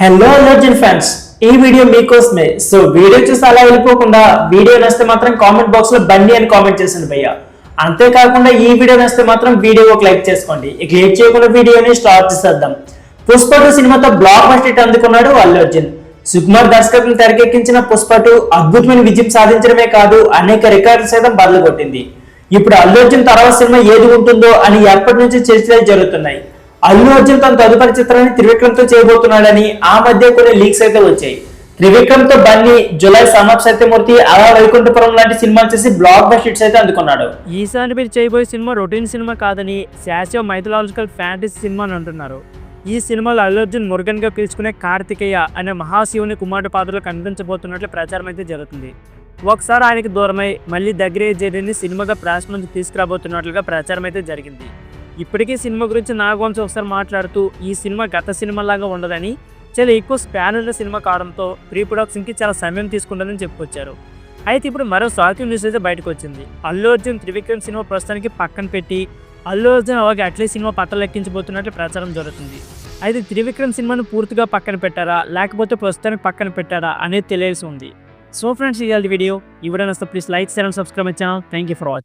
Hello Allu Arjun fans, ఈ video మీకోసమే. So video చూసి అలా వెళ్ళిపోకుండా వీడియో నచ్చితే మాత్రం కామెంట్ బాక్స్ లో బండి అని కామెంట్ చేసింది భయ్య. అంతేకాకుండా ఈ వీడియో నచ్చితే మాత్రం వీడియో ఒక లైక్ చేసుకోండి. ఇక లేట్ చేయకుండా వీడియోని స్టార్ట్ చేసేద్దాం. పుష్ప 2 సినిమాతో బ్లాక్ బస్టర్ హిట్ అందుకున్నాడు అల్లు అర్జున్. సుకుమార్ దర్శకత్వం తెరకెక్కించిన పుష్ప 2 అద్భుతమైన విజయం సాధించడమే కాదు, అనేక రికార్డులు సైతం బదులు కొట్టింది. ఇప్పుడు అల్లు అర్జున్ తర్వాత సినిమా ఏది ఉంటుందో అని ఎప్పటి నుంచి చర్చలు జరుగుతున్నాయి. అల్లు అర్జున్ తన తదుపరి చిత్రాన్ని త్రివిక్రమ్ తో చేయబోతున్నాడని ఆ మధ్య కొన్ని లీక్స్ అయితే వచ్చాయి. త్రివిక్రమ్ తో Bunny, July, son of Satyamurthy, అలా వైకుంఠపురం లాంటి సినిమాలు చేసి బ్లాక్ బస్టర్ హిట్స్ అయితే అందుకున్నాడు. ఈసారి మీరు చేయబోయే సినిమా రొటీన్ సినిమా కాదని శాస్త్రీయ మైథలాజికల్ ఫ్యాంటసీ సినిమా అని అంటున్నారు. ఈ సినిమాలో అల్లు అర్జున్ మురుగన్ గా పిలుచుకునే కార్తికేయ అనే మహాశివుని కుమారుడు పాత్రలో కనిపించబోతున్నట్లు ప్రచారం అయితే జరుగుతుంది. ఒకసారి ఆయనకి దూరమై మళ్ళీ దగ్గరే జరిగిన సినిమాగా ప్రేక్షకుల నుంచి తీసుకురాబోతున్నట్లుగా ప్రచారం అయితే జరిగింది. ఇప్పటికీ సినిమా గురించి నాగవంశీ ఒకసారి మాట్లాడుతూ ఈ సినిమా గత సినిమాలాగా ఉండదని, చాలా ఎక్కువ స్పాన్ ఉన్న సినిమా కావడంతో ప్రీ ప్రొడక్షన్కి చాలా సమయం తీసుకుంటుందని చెప్పుకొచ్చారు. అయితే ఇప్పుడు మరో షాకింగ్ న్యూస్ అయితే బయటకు వచ్చింది. అల్లు అర్జున్ త్రివిక్రమ్ సినిమా ప్రస్తుతానికి పక్కన పెట్టి అల్లు అర్జున్ అలాగే అట్లీ సినిమా పట్టలెక్కించబోతున్నట్లు ప్రచారం జరుగుతుంది. అయితే త్రివిక్రమ్ సినిమాను పూర్తిగా పక్కన పెట్టారా లేకపోతే ప్రస్తుతానికి పక్కన పెట్టారా అనేది తెలియాల్సి ఉంది. సో ఫ్రెండ్స్, ఇవాళ వీడియో నచ్చితే please like, share and subscribe my channel. Thank you for watching.